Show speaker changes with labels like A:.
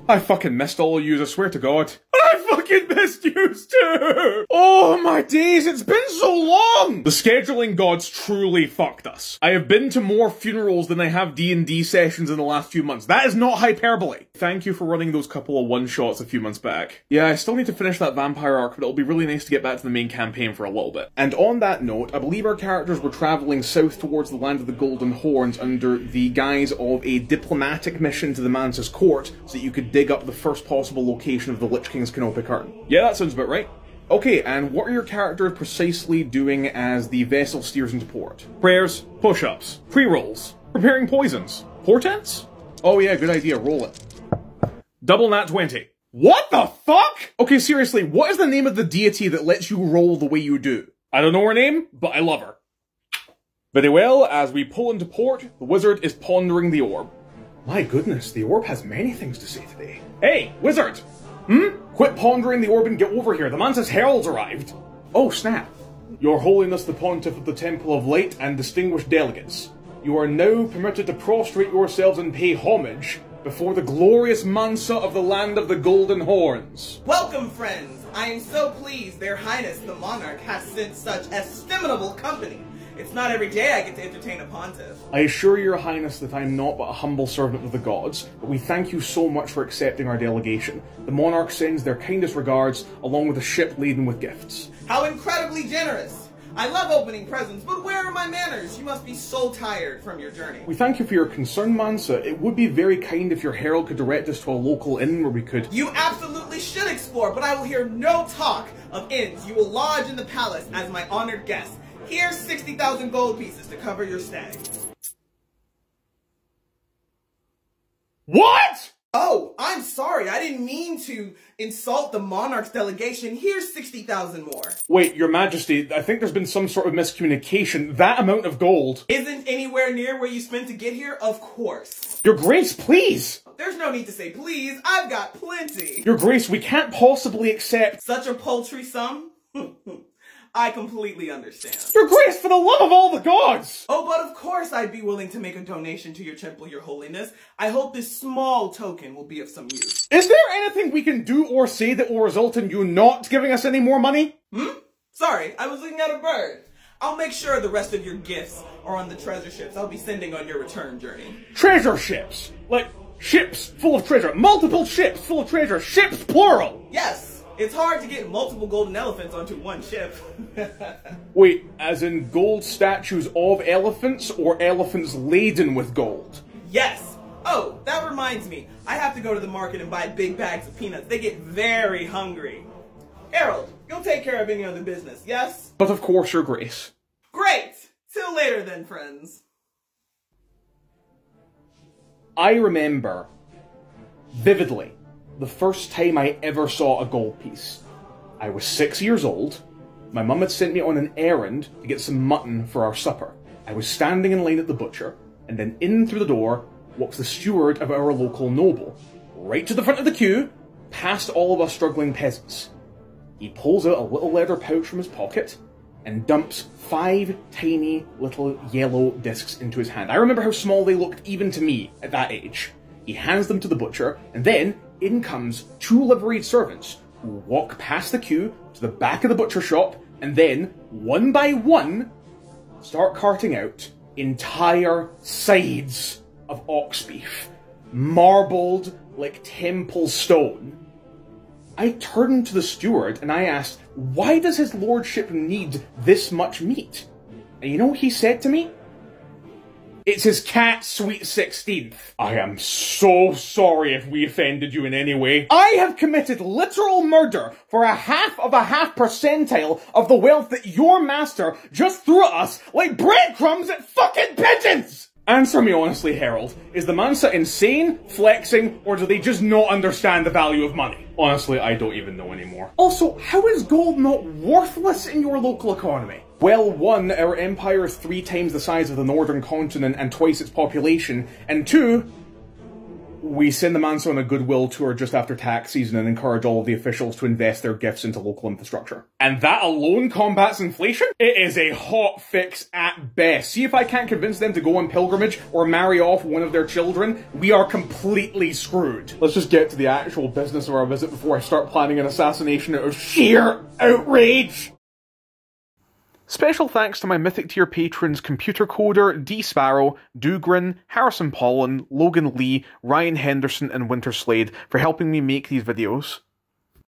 A: I fucking missed all of yous, I swear to God. I fucking missed yous too! Oh my days, it's been so long! The scheduling gods truly fucked us. I have been to more funerals than I have D&D sessions in the last few months. That is not hyperbole. Thank you for running those couple of one-shots a few months back. Yeah, I still need to finish that vampire arc, but it'll be really nice to get back to the main campaign for a little bit. And on that note, I believe our characters were travelling south towards the land of the Golden Horns under the guise of a diplomatic mission to the Mansa's court, so that you could dig up the first possible location of the Lich King's Canopy Curtain. Yeah, that sounds about right. Okay, and what are your characters precisely doing as the vessel steers into port? Prayers, push-ups, pre-rolls, preparing poisons, portents? Oh yeah, good idea, roll it. Double nat 20. What the fuck? Okay, seriously, what is the name of the deity that lets you roll the way you do? I don't know her name, but I love her. Very well, as we pull into port, the wizard is pondering the orb. My goodness, the orb has many things to say today. Hey, wizard! Quit pondering the orb and get over here, the Mansa's herald's arrived! Oh snap. Your Holiness the Pontiff of the Temple of Light and distinguished delegates, you are now permitted to prostrate yourselves and pay homage before the glorious Mansa of the land of the Golden Horns.
B: Welcome, friends! I am so pleased Their Highness the Monarch has sent such estimable company. It's not every day I get to entertain a pontiff.
A: I assure your highness that I am not but a humble servant of the gods, but we thank you so much for accepting our delegation. The monarch sends their kindest regards, along with a ship laden with gifts.
B: How incredibly generous! I love opening presents, but where are my manners? You must be so tired from your journey.
A: We thank you for your concern, Mansa. It would be very kind if your herald could direct us to a local inn where we could—
B: You absolutely should explore, but I will hear no talk of inns. You will lodge in the palace as my honored guest. Here's 60,000 gold pieces to cover your stay.
A: What?!
B: Oh, I'm sorry. I didn't mean to insult the monarch's delegation. Here's 60,000 more.
A: Wait, your majesty, I think there's been some sort of miscommunication. That amount of gold
B: isn't anywhere near where you spent to get here? Of course.
A: Your Grace, please!
B: There's no need to say please. I've got plenty.
A: Your Grace, we can't possibly accept—
B: Such a paltry sum? I completely understand.
A: Your Grace, for the love of all the gods!
B: Oh, but of course I'd be willing to make a donation to your temple, your holiness. I hope this small token will be of some use.
A: Is there anything we can do or say that will result in you not giving us any more money?
B: Sorry, I was looking at a bird. I'll make sure the rest of your gifts are on the treasure ships I'll be sending on your return journey.
A: Treasure ships? Like, ships full of treasure. Multiple ships full of treasure. Ships, plural!
B: Yes! It's hard to get multiple golden elephants onto one ship.
A: Wait, as in gold statues of elephants, or elephants laden with gold?
B: Yes! Oh, that reminds me. I have to go to the market and buy big bags of peanuts. They get very hungry. Harold, you'll take care of any other business, yes?
A: But of course, Your Grace.
B: Great! Till later then, friends.
A: I remember vividly the first time I ever saw a gold piece. I was 6 years old. My mum had sent me on an errand to get some mutton for our supper. I was standing in line at the butcher, and then in through the door walks the steward of our local noble, right to the front of the queue, past all of us struggling peasants. He pulls out a little leather pouch from his pocket and dumps 5 tiny little yellow discs into his hand. I remember how small they looked even to me at that age. He hands them to the butcher, and then in comes 2 liveried servants who walk past the queue to the back of the butcher shop and then, one by one, start carting out entire sides of ox beef, marbled like temple stone. I turned to the steward and I asked, why does his lordship need this much meat? And you know what he said to me? It's his cat's sweet 16th. I am so sorry if we offended you in any way. I have committed literal murder for a half percentile of the wealth that your master just threw at us like breadcrumbs at fucking pigeons! Answer me honestly, Herald. Is the Mansa insane, flexing, or do they just not understand the value of money? Honestly, I don't even know anymore. Also, how is gold not worthless in your local economy? Well, 1, our empire is 3 times the size of the northern continent and twice its population, and 2, We send the Mansa on a goodwill tour just after tax season and encourage all of the officials to invest their gifts into local infrastructure. And that alone combats inflation? It is a hot fix at best. See if I can't convince them to go on pilgrimage or marry off one of their children, we are completely screwed. Let's just get to the actual business of our visit before I start planning an assassination out of sheer outrage! Special thanks to my Mythic Tier patrons Computer Coder, D Sparrow, Dugrin, Harrison Pollen, Logan Lee, Ryan Henderson and Winter Slade for helping me make these videos.